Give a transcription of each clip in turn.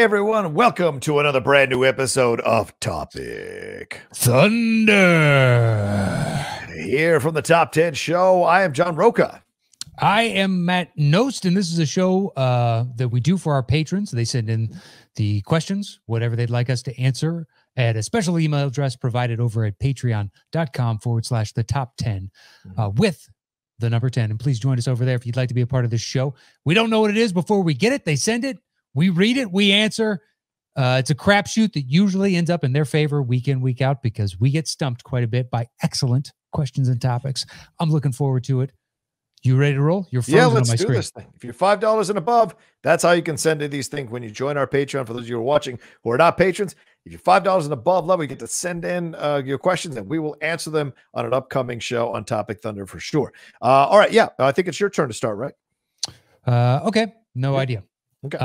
everyone, welcome to another brand new episode of Topic Thunder. Here from the Top 10 Show, I am John Roca. I am Matt Nost, and this is a show that we do for our patrons. They send in the questions, whatever they'd like us to answer, at a special email address provided over at patreon.com/the top 10 with the number 10. And please join us over there if you'd like to be a part of this show. We don't know what it is before we get it. They send it. We read it. We answer. It's a crapshoot that usually ends up in their favor week in, week out, because we get stumped quite a bit by excellent questions and topics. I'm looking forward to it. You ready to roll? You're frozen let's on my do screen. This thing. If you're $5 and above, that's how you can send in these things when you join our Patreon. For those of you who are watching who are not patrons, if you're $5 and above level, you get to send in your questions, and we will answer them on an upcoming show on Topic Thunder for sure. All right, I think it's your turn to start, right? Okay, no idea. Okay.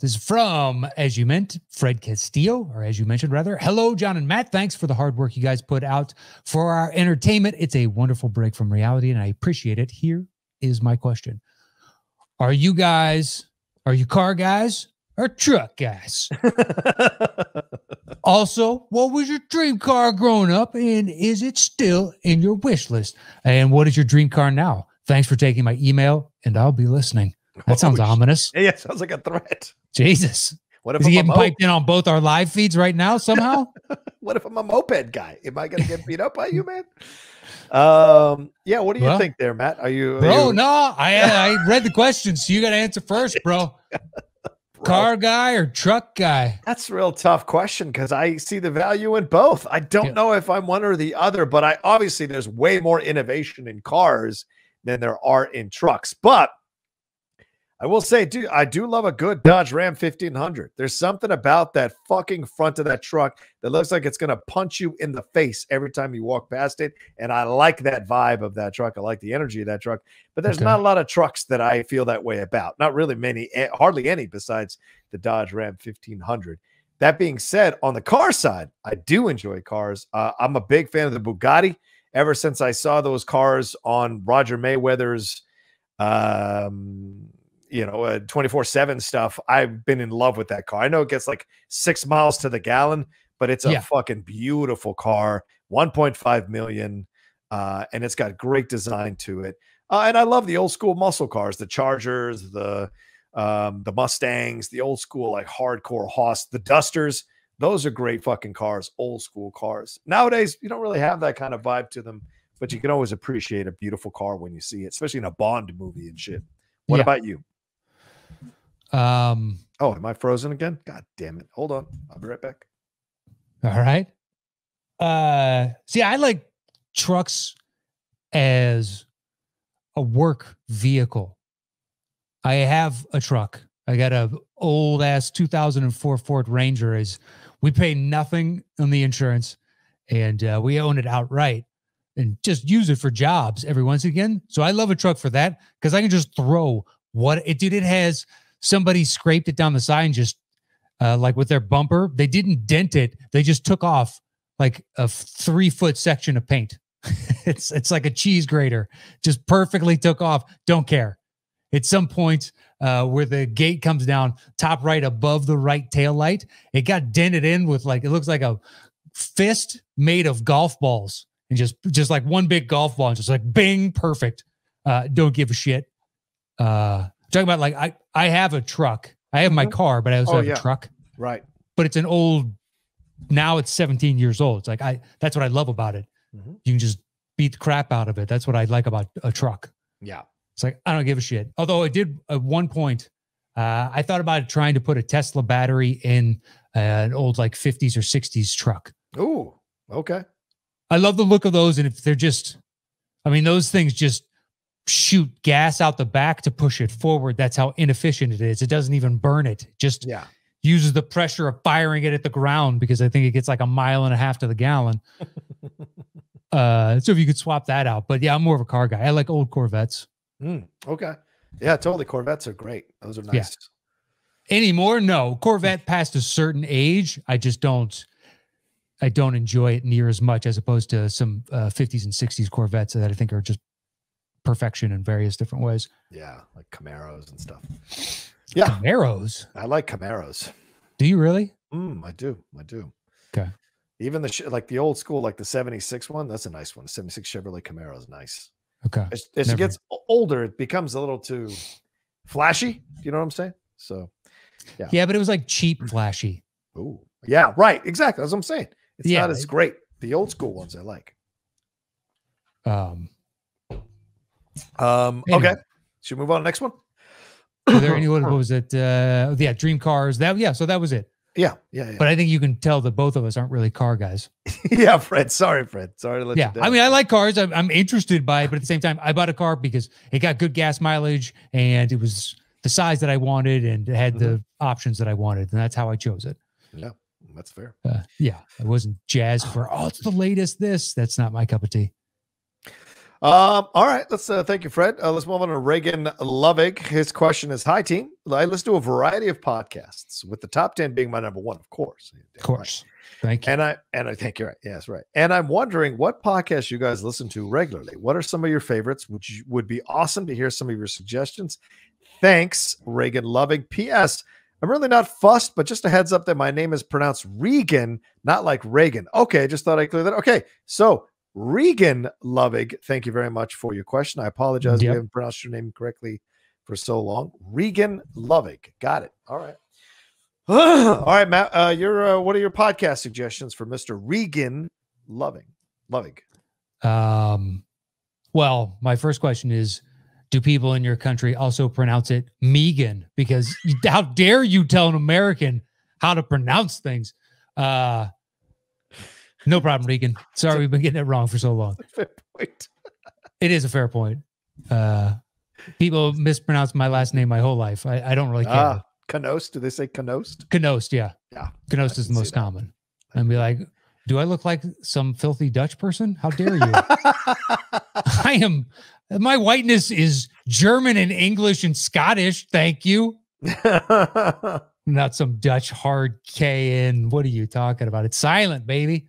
This is from, as you mentioned, Fred Castillo, or as you mentioned, rather. Hello, John and Matt. Thanks for the hard work you guys put out for our entertainment. It's a wonderful break from reality, and I appreciate it. Here is my question. Are you car guys or truck guys? Also, what was your dream car growing up, and is it still in your wish list? And what is your dream car now? Thanks for taking my email, and I'll be listening. That sounds ominous. Yeah, sounds like a threat. Jesus. What if is he getting piped in on both our live feeds right now somehow? What if I'm a moped guy? Am I going to get beat up by you, man? What do you think there, Matt? No, I read the questions, so you got to answer first, bro. Car guy or truck guy? That's a real tough question because I see the value in both. I don't know if I'm one or the other, but obviously there's way more innovation in cars than there are in trucks. But I will say, dude, I do love a good Dodge Ram 1500. There's something about that fucking front of that truck that looks like it's going to punch you in the face every time you walk past it. And I like that vibe of that truck. I like the energy of that truck. But there's not a lot of trucks that I feel that way about. Not really many, hardly any besides the Dodge Ram 1500. That being said, on the car side, I do enjoy cars. I'm a big fan of the Bugatti. Ever since I saw those cars on Roger Mayweather's 24/7 stuff, I've been in love with that car. I know it gets like 6 miles to the gallon, but it's a fucking beautiful car. 1.5 million, and it's got great design to it. And I love the old school muscle cars, the Chargers, the Mustangs, the old school like hardcore Haas, the Dusters. Those are great fucking cars, old school cars. Nowadays, you don't really have that kind of vibe to them, but you can always appreciate a beautiful car when you see it, especially in a Bond movie and shit. What about you? Am I frozen again? God damn it. Hold on. I'll be right back. All right. I like trucks as a work vehicle. I have a truck. I got a old ass 2004 Ford Ranger. We pay nothing on the insurance, and we own it outright and just use it for jobs every once again. So I love a truck for that because I can just throw it has. Somebody scraped it down the side and just like with their bumper, they didn't dent it. They just took off like a 3-foot section of paint. It's like a cheese grater, just perfectly took off. Don't care. At some point where the gate comes down, top right above the right tail light, it got dented in with it looks like a fist made of golf balls, and just like one big golf ball, and just like bing, perfect. Don't give a shit. Talking about I have a truck. I have my car, but I also have a truck. Right. But it's an old, now it's 17 years old. It's like that's what I love about it. Mm-hmm. You can just beat the crap out of it. That's what I like about a truck. Yeah. It's like, I don't give a shit. Although I did at one point, I thought about trying to put a Tesla battery in an old 50s or 60s truck. Ooh, okay. I love the look of those. And if they're those things just shoot gas out the back to push it forward. That's how inefficient it is. It doesn't even burn it. Just uses the pressure of firing it at the ground, because I think it gets like 1.5 miles to the gallon. So if you could swap that out. But yeah, I'm more of a car guy. I like old Corvettes. Okay. Yeah, totally. Corvettes are great. Those are nice. Yeah. Anymore? No. Corvette past a certain age, I don't enjoy it near as much as opposed to some 50s and 60s Corvettes that I think are just perfection in various different ways. Yeah, like Camaros and stuff. Yeah. Camaros? I like Camaros. Do you really? I do. I do. Okay. Even like the old school, like the 76 one, that's a nice one. 76 Chevrolet Camaro is nice. Okay. As it gets older, it becomes a little too flashy. You know what I'm saying? So, yeah. Yeah, but it was like cheap flashy. Oh, yeah, right. Exactly. That's what I'm saying. It's Yeah. not as great. The old school ones I like. Anyway. Okay. Should we move on to the next one? Were there anyone? What was it? Yeah, dream cars. So that was it. Yeah. But I think you can tell that both of us aren't really car guys. Yeah, Fred. Sorry, Fred. Sorry to let you down. I mean, I like cars. I'm interested by it, but at the same time, I bought a car because it got good gas mileage and it was the size that I wanted and it had the options that I wanted, and that's how I chose it. Yeah, that's fair. Yeah, I wasn't jazzed for it's the latest. That's not my cup of tea. All right, let's thank you, Fred. Let's move on to Reagan Lovig. His question is: Hi, team. I listen to a variety of podcasts, with the top 10 being my number one, of course. Of course, thank you. And I think you're right. Yes, right. And I'm wondering what podcasts you guys listen to regularly. What are some of your favorites? Which would be awesome to hear some of your suggestions. Thanks, Reagan Lovig. P.S. I'm really not fussed, but just a heads up that my name is pronounced Regan, not like Reagan. Okay, just thought I'd clear that. Okay, so Regan Lovig, thank you very much for your question. I apologize if I haven't pronounced your name correctly for so long. Regan Lovig. Got it. All right. All right, Matt. What are your podcast suggestions for Mr. Regan Lovig? Well, my first question is, do people in your country also pronounce it Megan? Because how dare you tell an American how to pronounce things? No problem, Regan. Sorry, we've been getting it wrong for so long. Fair point. It is a fair point. People mispronounce my last name my whole life. I don't really care. Knost? Do they say Knost? Knost, yeah. Yeah. Knost is the most common. And be like, do I look like some filthy Dutch person? How dare you? My whiteness is German and English and Scottish. Thank you. Not some Dutch hard K in. What are you talking about? It's silent, baby.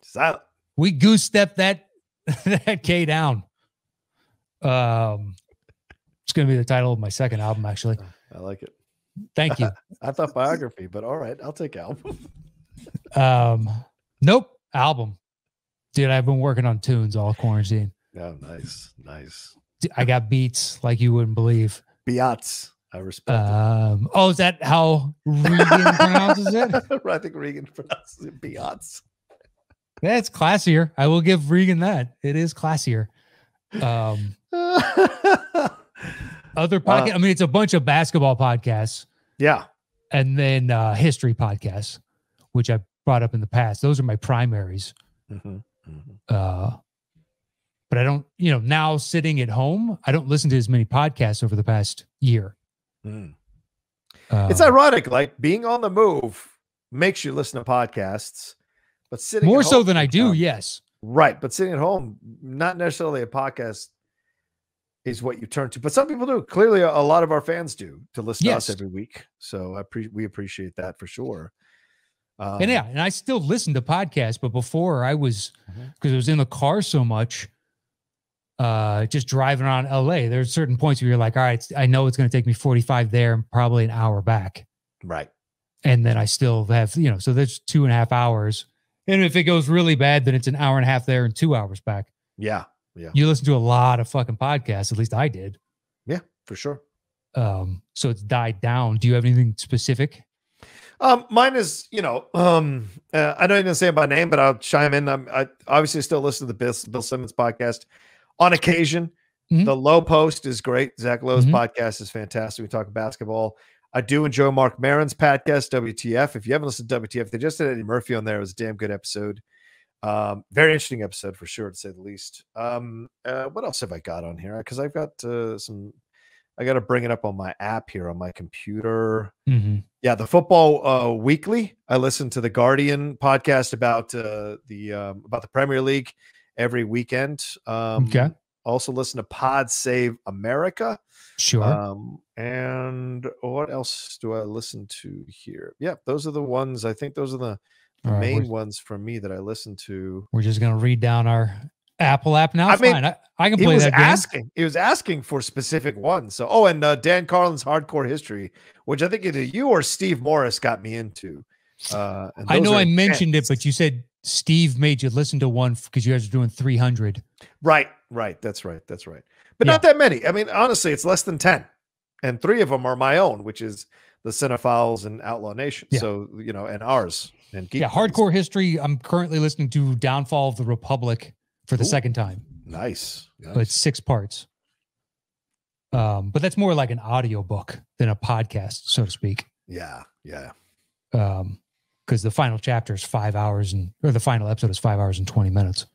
Silent. We goose stepped that K down. It's going to be the title of my second album, actually. I like it. Thank you. I thought biography, but all right, I'll take album. Nope, album. Dude, I've been working on tunes all quarantine. Yeah, nice. I got beats like you wouldn't believe. Beats. I respect it. Is that how Regan pronounces it? I think Regan pronounces it Beats. Yeah, it's classier. I will give Regan that. It is classier. Other podcasts. I mean, it's a bunch of basketball podcasts. Yeah. And then history podcasts, which I brought up in the past. Those are my primaries. But I don't, now sitting at home, I don't listen to as many podcasts over the past year. It's ironic, like being on the move makes you listen to podcasts, but sitting more so than I do. Yes. Right. But sitting at home, not necessarily a podcast is what you turn to, but some people do. Clearly a lot of our fans do, to listen to us every week. So we appreciate that for sure. And I still listen to podcasts, but before I was, because I was in the car so much, just driving around LA, there's certain points where you're like, all right, I know it's going to take me 45 there and probably an hour back. Right. And then I still have, so there's 2.5 hours. And if it goes really bad, then it's an hour and a half there and 2 hours back. Yeah. Yeah. You listen to a lot of fucking podcasts. At least I did. Yeah, for sure. So it's died down. Do you have anything specific? Mine is, I know you didn't say it by name, but I'll chime in. I obviously still listen to the Bill Simmons podcast on occasion. The Low Post is great. Zach Lowe's podcast is fantastic. We talk basketball. I do enjoy Mark Maron's podcast, WTF. If you haven't listened to WTF, they just had Eddie Murphy on there. It was a damn good episode. Very interesting episode for sure, to say the least. What else have I got on here? Because I've got I got to bring it up on my app here on my computer. Yeah, the Football Weekly. I listen to the Guardian podcast about the Premier League every weekend. Okay. Also listen to Pod Save America. Sure. And what else do I listen to here? Yeah, those are the ones. I think those are the main ones for me that I listen to. We're just going to read down our Apple app now. I mean, fine. I can play that game. He was asking for specific ones. So, oh, and Dan Carlin's Hardcore History, which I think either you or Steve Morris got me into. I know I mentioned it, but you said Steve made you listen to one because you guys are doing 300. Right. That's right. But not that many. I mean, honestly, it's less than 10. And 3 of them are my own, which is the Cinephiles and Outlaw Nation. Yeah. So, and ours. And Geek Hardcore History. I'm currently listening to Downfall of the Republic for the second time. Nice. It's 6 parts. But that's more like an audio book than a podcast, so to speak. Yeah. Because the final chapter is 5 hours or the final episode is 5 hours and 20 minutes.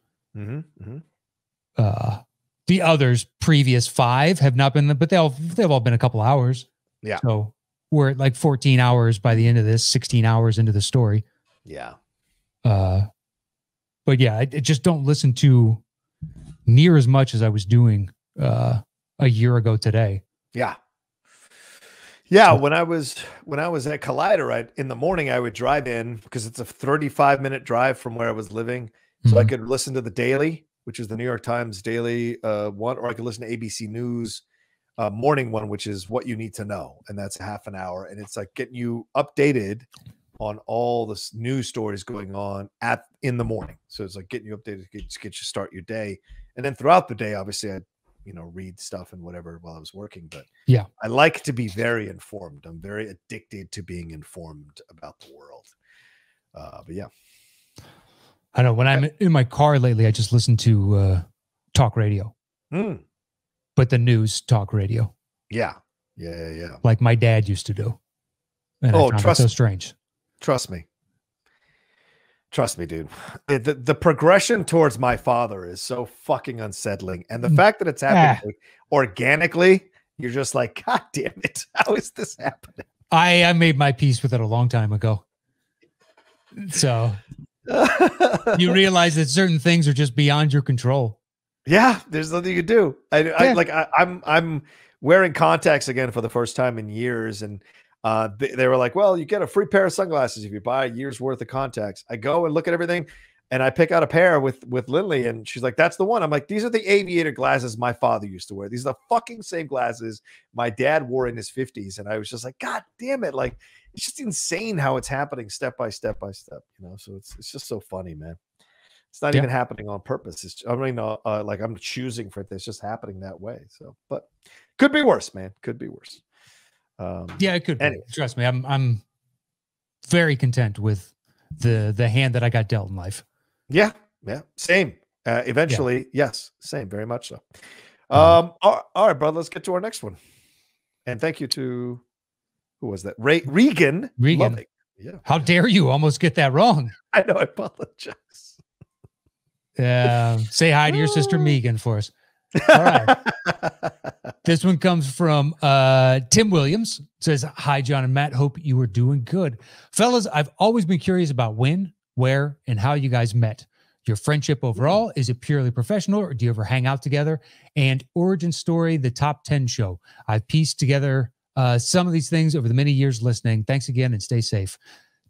The others, previous 5 have not been, but they've all been a couple hours. Yeah. So we're at like 14 hours by the end of this, 16 hours into the story. Yeah. But yeah, I just don't listen to near as much as I was doing a year ago today. Yeah. Yeah, when I was at Collider, in the morning I would drive in because it's a 35-minute drive from where I was living. So I could listen to the Daily, which is the New York Times Daily one, or I could listen to ABC News morning one, which is What You Need to Know. And that's a half an hour. And it's like getting you updated on all the news stories going on in the morning. So it's like getting you updated to get you start your day. And then throughout the day, obviously I'd read stuff and whatever while I was working. But yeah, I like to be very informed. I'm very addicted to being informed about the world. But yeah. I know when I'm in my car lately, I just listen to talk radio, but the news talk radio. Yeah. Like my dad used to do. And I found it so strange. Trust me, dude. The progression towards my father is so fucking unsettling. And the fact that it's happening organically, you're just like, God damn it. How is this happening? I made my peace with it a long time ago. So you realize that certain things are just beyond your control. Yeah, there's nothing you can do. I'm wearing contacts again for the first time in years, and they were like, well, you get a free pair of sunglasses if you buy a year's worth of contacts. I go and look at everything, and I pick out a pair with Lindley, and she's like, that's the one. I'm like, these are the aviator glasses my father used to wear. These are the fucking same glasses my dad wore in his 50s. And I was just like, God damn it. Like, it's just insane how it's happening step by step by step, so it's just so funny, man. It's not even happening on purpose. Like I'm choosing for it. It's just happening that way. So, but could be worse, man. Could be worse. Yeah, it could be. Trust me. I'm very content with the hand that I got dealt in life. Yeah. Same. Eventually, yes, same. Very much so. All right, brother. Let's get to our next one. And thank you to who was that? Regan. Regan. Yeah. How dare you almost get that wrong? I know. I apologize. Say hi to your sister Megan for us. All right. This one comes from Tim Williams. It says, hi, John and Matt. Hope you are doing good. Fellas, I've always been curious about when, where, and how you guys met. Your friendship overall, is it purely professional, or do you ever hang out together? And origin story, the top 10 show. I've pieced together some of these things over the many years listening. Thanks again and stay safe.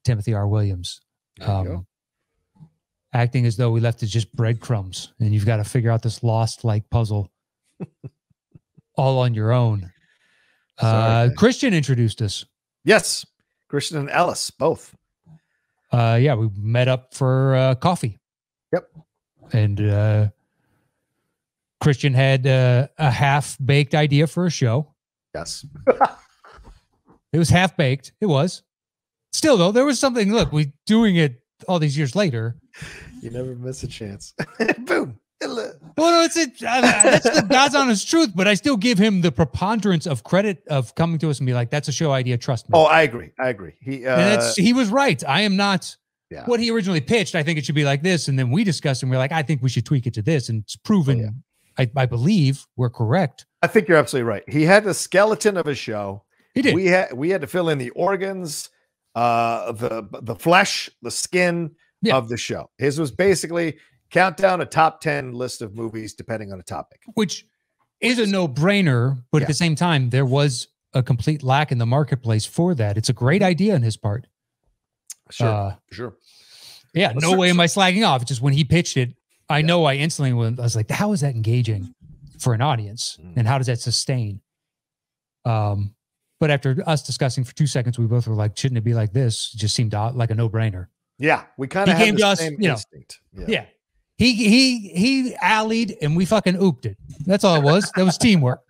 Timothy R. Williams. Acting as though we left it just breadcrumbs and you've got to figure out this lost like puzzle all on your own. Christian introduced us. Yes. Christian and Ellis, both. Yeah, we met up for coffee. Yep. And Christian had a half-baked idea for a show. Yes. It was half-baked. It was. Still, though, there was something, look, we doing it all these years later. You never miss a chance. Boom. Well, no, that's the God's honest truth, but I still give him the preponderance of credit of coming to us and be like, that's a show idea. Trust me. Oh, I agree. He was right. I am not what he originally pitched. I think it should be like this. And then we discussed and we're like, I think we should tweak it to this. And it's proven, I believe we're correct. I think you're absolutely right. He had the skeleton of a show. He did. We had to fill in the organs, the flesh, the skin of the show. His was basically count down a top 10 list of movies depending on a topic, which is a no-brainer, but at the same time, there was a complete lack in the marketplace for that. It's a great idea on his part. Sure. Yeah, no way am I slagging off. It's just when he pitched it, I know I instantly went, I was like, how is that engaging for an audience? And how does that sustain? But after us discussing for 2 seconds, we both were like, shouldn't it be like this? It just seemed like a no-brainer. Yeah, we kind of had the same instinct. Yeah. He allied and we fucking ooped it. That's all it was. That was teamwork.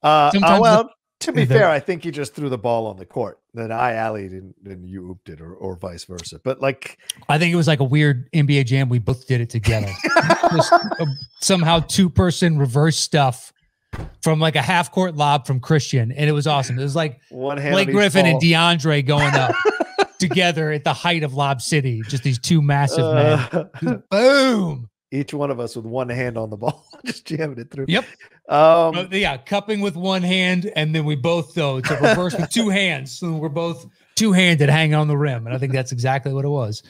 Well, to be fair, I think you just threw the ball on the court. Then I allied and you ooped it, or vice versa. But like, I think it was like a weird NBA Jam. We both did it together. Somehow 2-person reverse stuff from like a half court lob from Christian, and it was awesome. It was like Blake Griffin and DeAndre going up together at the height of Lob City. Just these two massive men. Boom. Each one of us with one hand on the ball, just jamming it through. Yep. Cupping with one hand, and then we both to reverse with 2 hands. So we're both 2-handed hanging on the rim. And I think that's exactly what it was.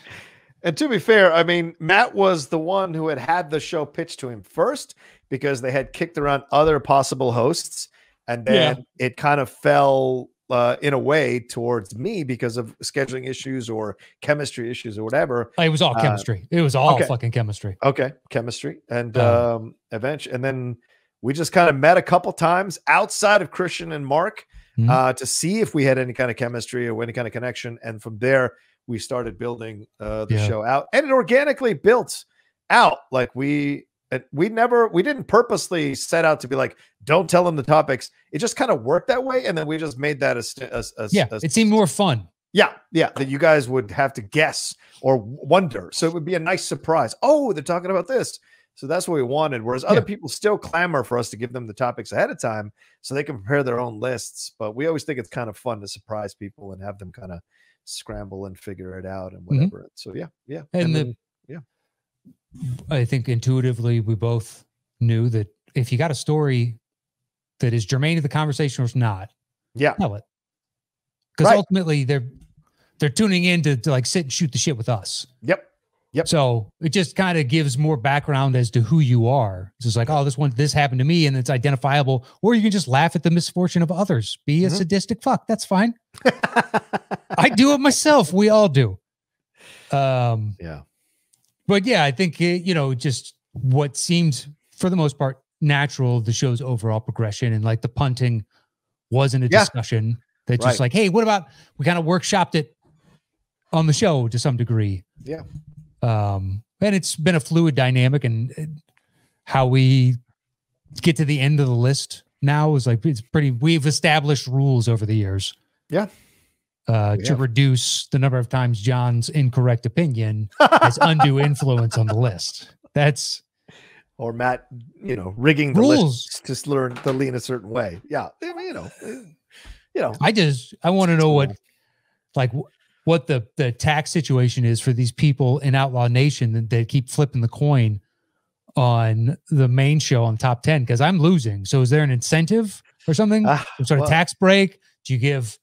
And to be fair, I mean, Matt was the one who had the show pitched to him first because they had kicked around other possible hosts. And then it kind of fell in a way towards me because of scheduling issues or chemistry issues or whatever. It was all chemistry. It was all fucking chemistry. Okay. Chemistry. And eventually, and then we just kind of met a couple times outside of Christian and Mark to see if we had any kind of chemistry or any kind of connection. And from there, we started building the show out, and it organically built out. Like we didn't purposely set out to be like, don't tell them the topics. It just kind of worked that way. And then we just made that it seemed more fun. Yeah. That you guys would have to guess or wonder. So it would be a nice surprise. Oh, they're talking about this. So that's what we wanted. Whereas other people still clamor for us to give them the topics ahead of time so they can prepare their own lists. But we always think it's kind of fun to surprise people and have them kind of scramble and figure it out and whatever. So yeah. And I think intuitively we both knew that if you got a story that is germane to the conversation or it's not, tell it. Because ultimately they're tuning in to like sit and shoot the shit with us. Yep. So it just kind of gives more background as to who you are. It's just like, oh, this happened to me, and it's identifiable. Or you can just laugh at the misfortune of others. Be a sadistic fuck. That's fine. I do it myself. We all do. But yeah, I think just what seemed for the most part natural, the show's overall progression, and like the punting wasn't a discussion that just like, hey, what about we kind of workshopped it on the show to some degree. Yeah. And it's been a fluid dynamic, and how we get to the end of the list now is like, we've established rules over the years. Yeah. To reduce the number of times John's incorrect opinion has undue influence on the list. Or Matt, rigging the list to learn to lean a certain way. Yeah. I mean, I want to know what the tax situation is for these people in Outlaw Nation that keep flipping the coin on the main show on Top 10, because I'm losing. So is there an incentive or something? Some sort of tax break? Do you give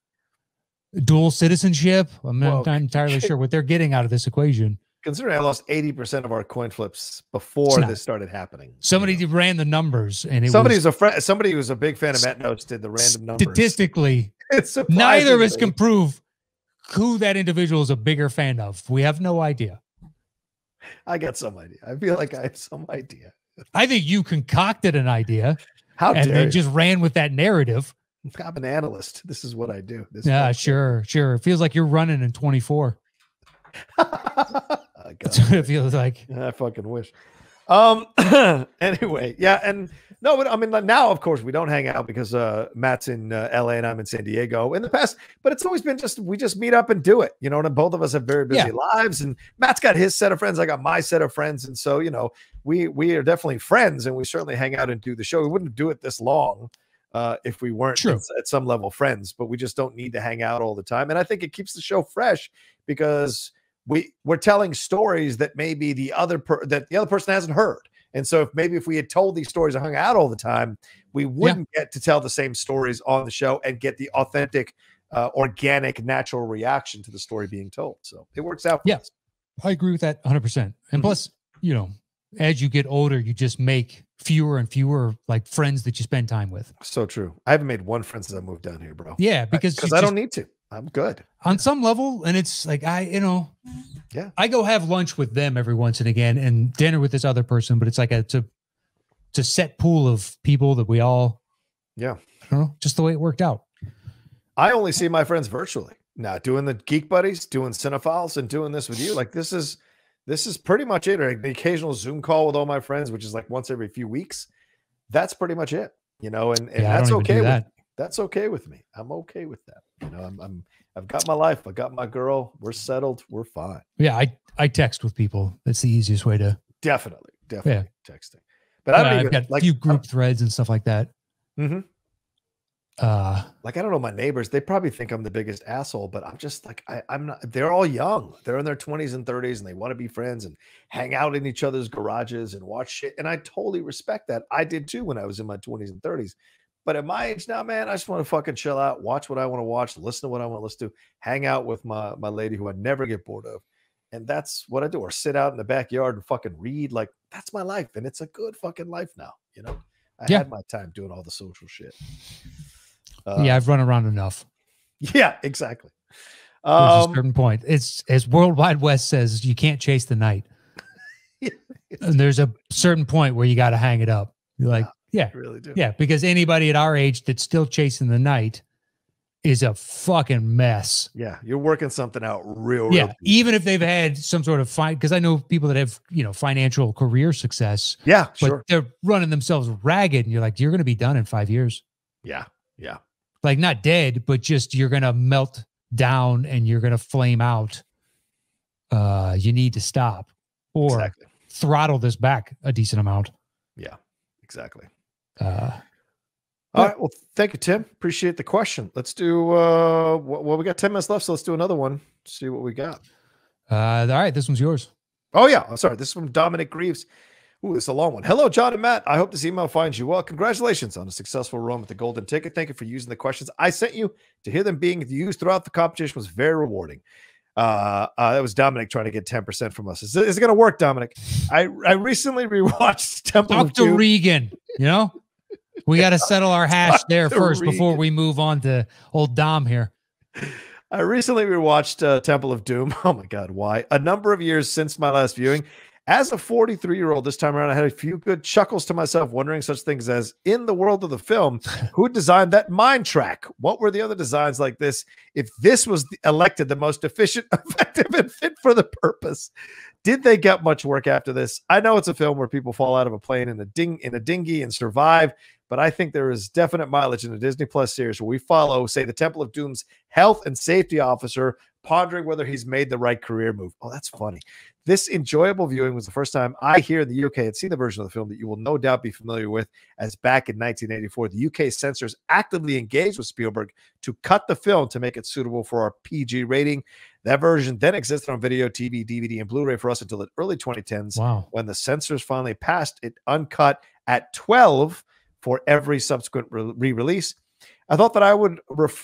dual citizenship? I'm not entirely sure what they're getting out of this equation. Considering I lost 80% of our coin flips before this started happening. Somebody ran the numbers, and somebody who's a big fan of Matt Notes did the random numbers. Statistically, neither of us can prove who that individual is a bigger fan of. We have no idea. I got some idea. I feel like I have some idea. I think you concocted an idea. How dare you? And just ran with that narrative. I'm an analyst. This is what I do. Sure. It feels like you're running in 24. That's what it feels like. I fucking wish. Anyway, and no, but I mean, now of course we don't hang out because Matt's in LA and I'm in San Diego in the past, but it's always been we just meet up and do it, and both of us have very busy lives, and Matt's got his set of friends, I got my set of friends, and so we are definitely friends, and we certainly hang out and do the show. We wouldn't do it this long if we weren't at some level friends, but we just don't need to hang out all the time, and I think it keeps the show fresh because we're telling stories that maybe the other person hasn't heard. And so if we had told these stories and hung out all the time, we wouldn't get to tell the same stories on the show and get the authentic, organic, natural reaction to the story being told. So it works out for us. I agree with that 100%. And plus, as you get older, you just make fewer and fewer like friends that you spend time with. So true. I haven't made one friend since I moved down here, bro. Yeah, because I don't need to. I'm good on some level. And it's like, I go have lunch with them every once and again and dinner with this other person, but it's like it's a set pool of people that we all, I don't know, just the way it worked out. I only see my friends virtually now, doing the Geek Buddies, doing Cinephiles, and doing this with you. Like this is pretty much it. Or the occasional Zoom call with all my friends, which is like once every few weeks. That's pretty much it, and that's okay. That's okay with me. I'm okay with that. I've got my life. I got my girl. We're settled. We're fine. Yeah, I text with people. That's the easiest way to definitely texting. But I don't I've got a few group threads and stuff like that. Mm-hmm. Like, I don't know my neighbors. They probably think I'm the biggest asshole, but I'm just like, I'm not. They're all young. They're in their 20s and 30s, and they want to be friends and hang out in each other's garages and watch shit. And I totally respect that. I did too when I was in my 20s and 30s. But at my age now, man, I just want to fucking chill out, watch what I want to watch, listen to what I want to listen to, hang out with my lady who I never get bored of. And that's what I do. Or sit out in the backyard and fucking read. Like, that's my life. And it's a good fucking life now. I had my time doing all the social shit. I've run around enough. Yeah, exactly. There's a certain point. It's as World Wide West says, you can't chase the night. And there's a certain point where you got to hang it up. You're like, yeah, really do. Yeah, because anybody at our age that's still chasing the night is a fucking mess. Yeah, you're working something out real deep. Even if they've had some sort of because I know people that have, financial career success. Yeah, but they're running themselves ragged, and you're like, you're going to be done in 5 years. Yeah. Like not dead, but just you're going to melt down and you're going to flame out. You need to stop or throttle this back a decent amount. Yeah, exactly. All right. Well, thank you, Tim. Appreciate the question. Let's do, we got 10 minutes left, so let's do another one. See what we got. All right. This one's yours. Oh, yeah. I'm sorry. This is from Dominic Greaves. Ooh, it's a long one. Hello, John and Matt. I hope this email finds you well. Congratulations on a successful run with the Golden Ticket. Thank you for using the questions I sent you. To hear them being used throughout the competition was very rewarding. That was Dominic trying to get 10% from us. Is it going to work, Dominic? I recently rewatched Temple of Doom. Dr. Regan, we got to settle our hash there first before we move on to old Dom here. I recently rewatched Temple of Doom. Oh my God, why? A number of years since my last viewing. As a 43-year-old this time around, I had a few good chuckles to myself, wondering such things as, in the world of the film, who designed that mine track? What were the other designs like this? If this was elected the most efficient, effective, and fit for the purpose, did they get much work after this? I know it's a film where people fall out of a plane in a dinghy and survive, but I think there is definite mileage in the Disney Plus series where we follow, say, the Temple of Doom's health and safety officer, pondering whether he's made the right career move. Oh, that's funny. This enjoyable viewing was the first time I here in the UK had seen the version of the film that you will no doubt be familiar with, as back in 1984, the UK censors actively engaged with Spielberg to cut the film to make it suitable for our PG rating. That version then existed on video, TV, DVD, and Blu-ray for us until the early 2010s. Wow. When the censors finally passed it uncut at 12 for every subsequent re-release. I thought that I would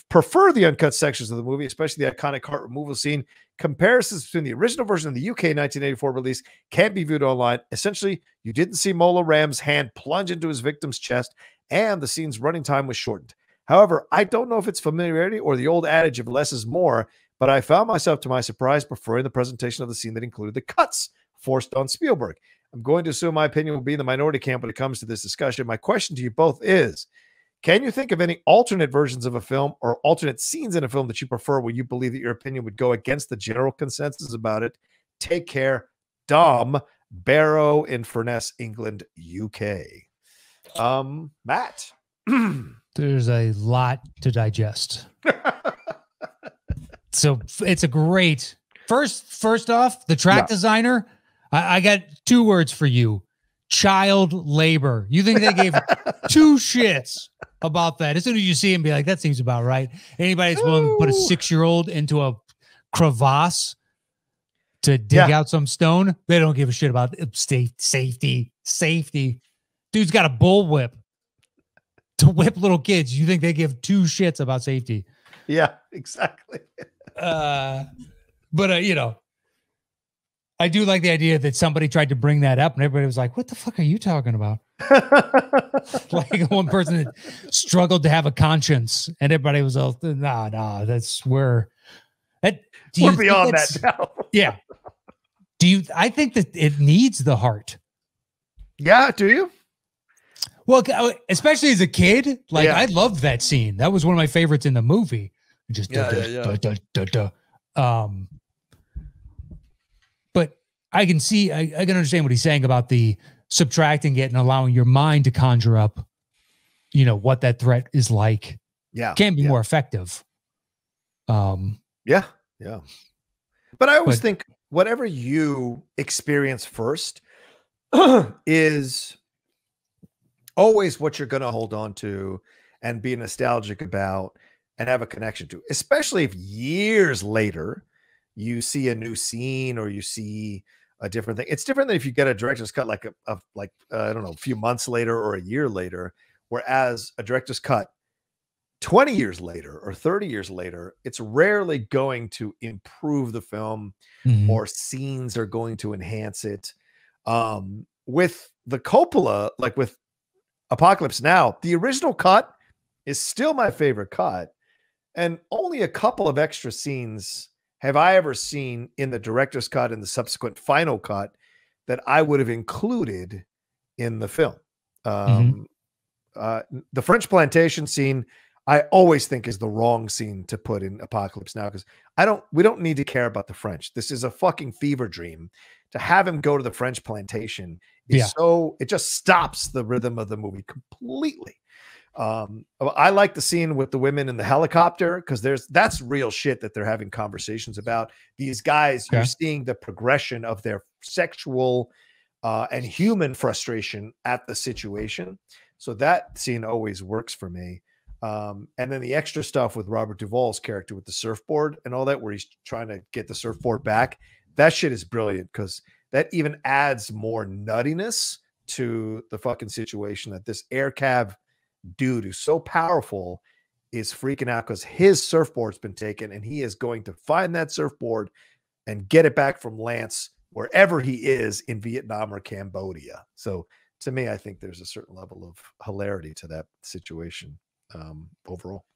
prefer the uncut sections of the movie, especially the iconic heart removal scene. Comparisons between the original version and the UK 1984 release can be viewed online. Essentially, you didn't see Mola Ram's hand plunge into his victim's chest, and the scene's running time was shortened. However, I don't know if it's familiarity or the old adage of less is more, but I found myself, to my surprise, preferring the presentation of the scene that included the cuts forced on Spielberg. I'm going to assume my opinion will be in the minority camp when it comes to this discussion. My question to you both is, can you think of any alternate versions of a film or alternate scenes in a film that you prefer where you believe that your opinion would go against the general consensus about it? Take care. Dom, Barrow in Furness, England, UK. Matt. There's a lot to digest. So it's a great first off, the track designer. I got two words for you. Child labor. You think they gave two shits about that? As soon as you see him, be like, that seems about right. Anybody that's willing to put a 6-year-old into a crevasse to dig out some stone, they don't give a shit about safety. Dude's got a bullwhip to whip little kids. You think they give two shits about safety? Yeah, exactly. But I do like the idea that somebody tried to bring that up and everybody was like, what the fuck are you talking about? Like one person that struggled to have a conscience, and everybody was all, nah, that's where that. We're beyond that now. Yeah. I think that it needs the heart. Yeah. Do you? Well, especially as a kid, like I loved that scene. That was one of my favorites in the movie. Just but I can see, I can understand what he's saying about the subtracting it and allowing your mind to conjure up, what that threat is like. Yeah, can be more effective. Yeah. But I always think whatever you experience first is always what you're going to hold on to and be nostalgic about and have a connection to, especially if years later you see a new scene or you see a different thing. It's different than if you get a director's cut, like I don't know, a few months later or a year later, whereas a director's cut 20 years later or 30 years later, it's rarely going to improve the film or scenes are going to enhance it. With the Coppola, like with Apocalypse Now, the original cut is still my favorite cut. And only a couple of extra scenes have I ever seen in the director's cut and the subsequent final cut that I would have included in the film. The French plantation scene, I always think is the wrong scene to put in Apocalypse Now, because we don't need to care about the French. This is a fucking fever dream. To have him go to the French plantation is it just stops the rhythm of the movie completely. I like the scene with the women in the helicopter because that's real shit that they're having conversations about. These guys, you're seeing the progression of their sexual and human frustration at the situation. So that scene always works for me. And then the extra stuff with Robert Duvall's character with the surfboard and all that, where he's trying to get the surfboard back. That shit is brilliant because that even adds more nuttiness to the fucking situation that this air cab dude who's so powerful is freaking out because his surfboard's been taken and he is going to find that surfboard and get it back from Lance wherever he is in Vietnam or Cambodia. So to me, I think there's a certain level of hilarity to that situation overall.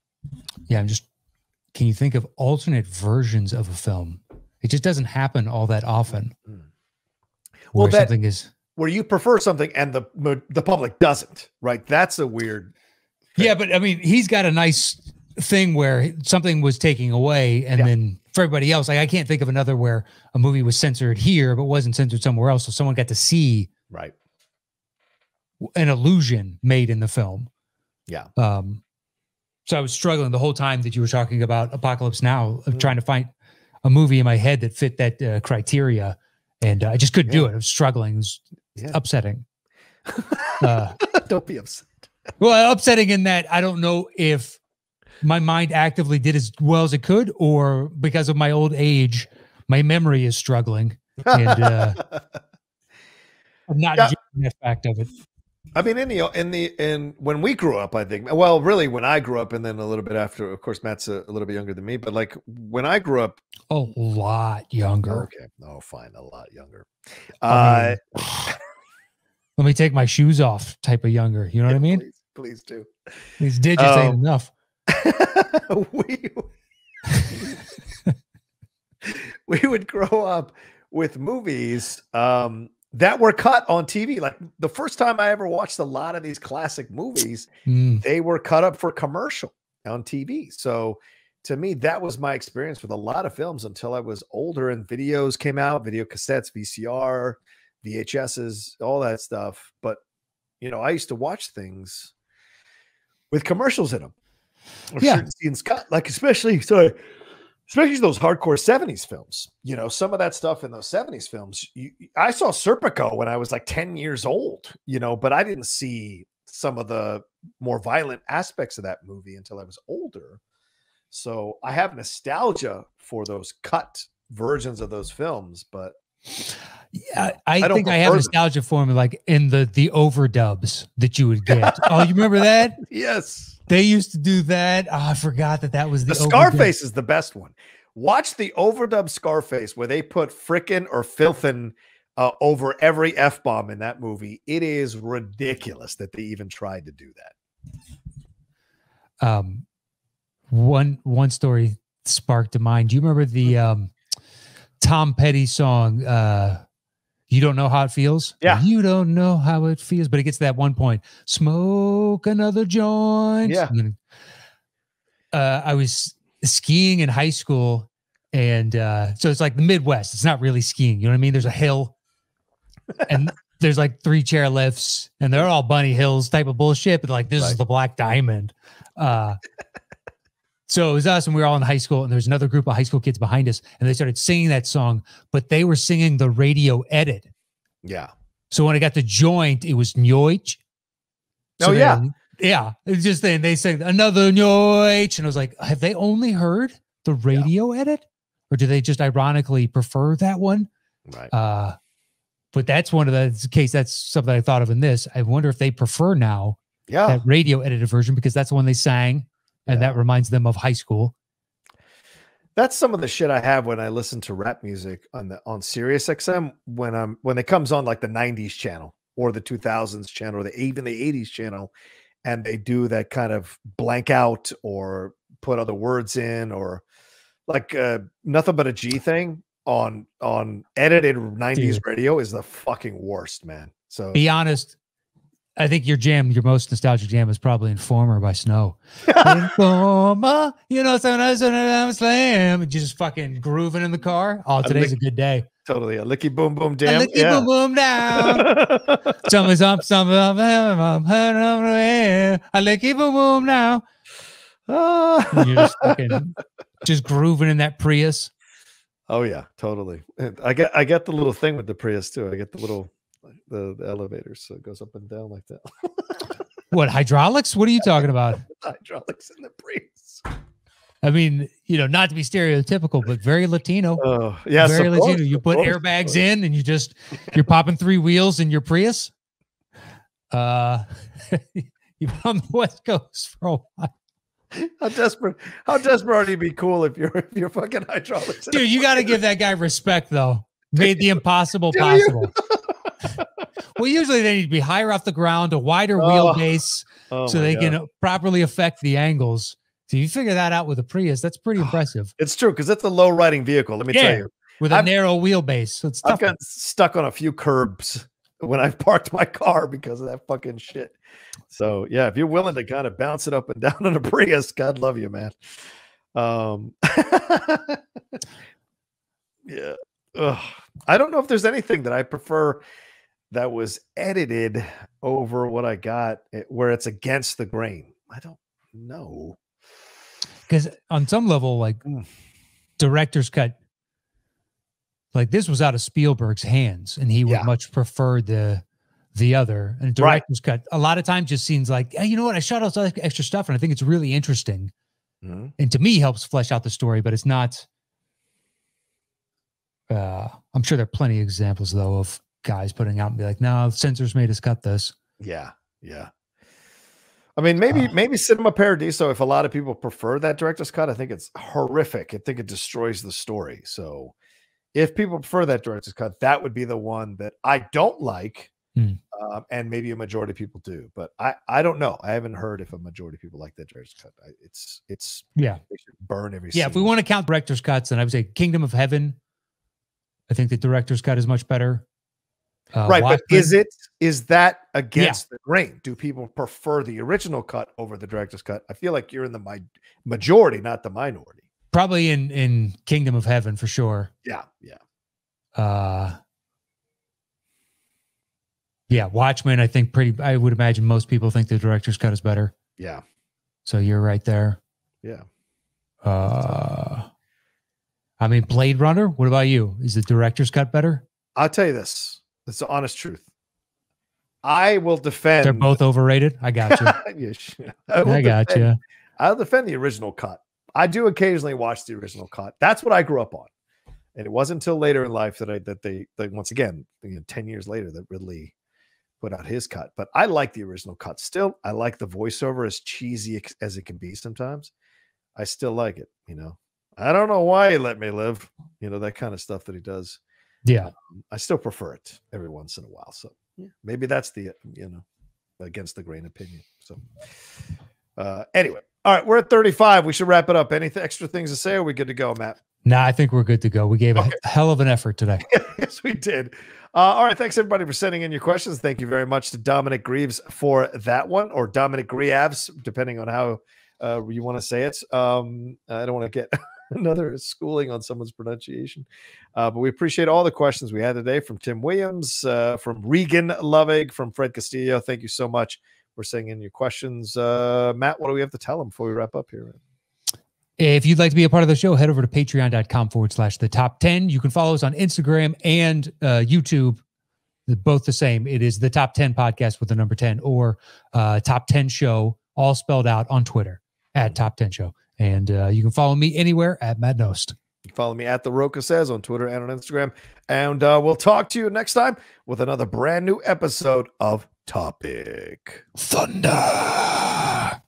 Yeah, can you think of alternate versions of a film? It just doesn't happen all that often. Well, something is where you prefer something and the public doesn't, right? That's a weird thing. Yeah, but I mean, he's got a nice thing where something was taken away and then for everybody else, like I can't think of another where a movie was censored here but wasn't censored somewhere else, so someone got to see an illusion made in the film. Yeah. So I was struggling the whole time that you were talking about Apocalypse Now, of trying to find a movie in my head that fit that criteria, and I just couldn't do it. I was struggling. It was upsetting. Don't be upset. Well, upsetting in that I don't know if my mind actively did as well as it could, or because of my old age, my memory is struggling, and I'm not enjoying that fact of it. I mean, in when we grew up, I think, well, really when I grew up and then a little bit after, of course, Matt's a little bit younger than me, but like when I grew up. A lot younger. Okay. Oh, fine. A lot younger. Let me take my shoes off type of younger. You know what I mean? Please do. These digits ain't enough. We would grow up with movies, that were cut on TV. Like the first time I ever watched a lot of these classic movies, they were cut up for commercial on TV. So to me, that was my experience with a lot of films until I was older and videos came out, video cassettes, VCR, VHSs, all that stuff. But, I used to watch things with commercials in them. Or certain scenes cut, like especially those hardcore 70s films, some of that stuff in those 70s films. I saw Serpico when I was like 10 years old, but I didn't see some of the more violent aspects of that movie until I was older. So I have nostalgia for those cut versions of those films, but yeah, I think I have nostalgia for them, like in the overdubs that you would get. Oh, you remember that? Yes. They used to do that. Oh, I forgot that was the Scarface is the best one. Watch the overdub Scarface where they put frickin' or filthin' over every F-bomb in that movie. It is ridiculous that they even tried to do that. One story sparked to mind. Do you remember the Tom Petty song, You Don't Know How It Feels? Yeah. You don't know how it feels. But it gets to that one point. Smoke another joint. Yeah. I was skiing in high school. And so it's like the Midwest. It's not really skiing. You know what I mean? There's a hill. And there's like 3 chairlifts. And they're all bunny hills type of bullshit. But like, this is the Black Diamond. So it was us, and we were all in high school, and there's another group of high school kids behind us, and they started singing that song, but they were singing the radio edit. Yeah. So when I got the joint, it was Nyoich. So yeah. It was just they sang another Nyoich, and I was like, have they only heard the radio edit, or do they just ironically prefer that one? Right. But that's one of the case. That's something I thought of in this. I wonder if they prefer now that radio edited version, because that's the one they sang. And that reminds them of high school. That's some of the shit I have when I listen to rap music on Sirius XM when it comes on like the 90s channel or the 2000s channel or even the 80s channel, and they do that kind of blank out or put other words in, or like Nothing But a G thing on edited 90s radio is the fucking worst, man. So be honest. I think your most nostalgic jam is probably Informer by Snow. Informer, sometimes I'm slam. Just fucking grooving in the car. Oh, today's a good day. Totally. A licky boom boom jam. A licky boom boom down. Something's up, something up, a licky boom boom now. You're just fucking just grooving in that Prius. Oh yeah, totally. I get the little thing with the Prius too. I get the little the elevators, so it goes up and down like that. What, hydraulics? What are you talking about? Hydraulics in the Prius. I mean, not to be stereotypical, but very Latino. Oh, yeah, very Latino. You put airbags in, and you're popping 3 wheels in your Prius. You've been on the West Coast for a while. How desperate are you to be cool if you're fucking hydraulics? Dude, you got to give that guy respect, though. Made the impossible possible. Well, usually they need to be higher off the ground, a wider wheelbase, so they can properly affect the angles. So you figure that out with a Prius, that's pretty impressive. It's true, because it's a low riding vehicle. Let me tell you, with a narrow wheelbase. So it's tough. I've got stuck on a few curbs when I've parked my car because of that fucking shit. So yeah, if you're willing to kind of bounce it up and down in a Prius, God love you, man. Yeah. Ugh. I don't know if there's anything that I prefer that was edited over what I got where it's against the grain. I don't know. Because on some level, like director's cut, like this was out of Spielberg's hands, and he would much prefer the other. And director's cut a lot of times just seems like, hey, you know what? I shot out all extra stuff, and I think it's really interesting. And to me, helps flesh out the story, but it's not. I'm sure there are plenty of examples though of guys putting out and be like, no, censors made us cut this. Yeah. I mean, maybe Cinema Paradiso, if a lot of people prefer that director's cut, I think it's horrific. I think it destroys the story. So if people prefer that director's cut, that would be the one that I don't like. And maybe a majority of people do, but I don't know. I haven't heard if a majority of people like that director's cut. It's they should burn every scene. If we want to count director's cuts, then I would say Kingdom of Heaven. I think the director's cut is much better. Right, Watchmen. But is that against the grain? Do people prefer the original cut over the director's cut? I feel like you're in the majority, not the minority. Probably in Kingdom of Heaven for sure. Yeah. Watchmen, I think I would imagine most people think the director's cut is better. Yeah. So you're right there. Yeah. I mean, Blade Runner, what about you? Is the director's cut better? I'll tell you this. It's the honest truth. I will defend. They're both overrated. I got you. I got you. I'll defend the original cut. I do occasionally watch the original cut. That's what I grew up on. And it wasn't until later in life that they once again, 10 years later, that Ridley put out his cut. But I like the original cut still. I like the voiceover, as cheesy as it can be sometimes. I still like it, I don't know why he let me live, that kind of stuff that he does. Yeah. I still prefer it every once in a while. So maybe that's the, against the grain opinion. So anyway, all right, we're at 35. We should wrap it up. Any extra things to say? Or are we good to go, Matt? Nah, I think we're good to go. We gave a hell of an effort today. Yes, we did. All right. Thanks, everybody, for sending in your questions. Thank you very much to Dominic Greaves for that one, or Dominic Greaves, depending on how you want to say it. I don't want to get another schooling on someone's pronunciation. But we appreciate all the questions we had today from Tim Williams, from Regan Lovig, from Fred Castillo. Thank you so much for sending in your questions. Matt, what do we have to tell them before we wrap up here? If you'd like to be a part of the show, head over to patreon.com/the top 10. You can follow us on Instagram and YouTube. They're both the same. It is the Top 10 Podcast with the number 10, or Top 10 Show, all spelled out, on Twitter at Top 10 Show. And you can follow me anywhere at Matt Nost. You can follow me at The Rocha Says on Twitter and on Instagram. And we'll talk to you next time with another brand new episode of Topic Thunder.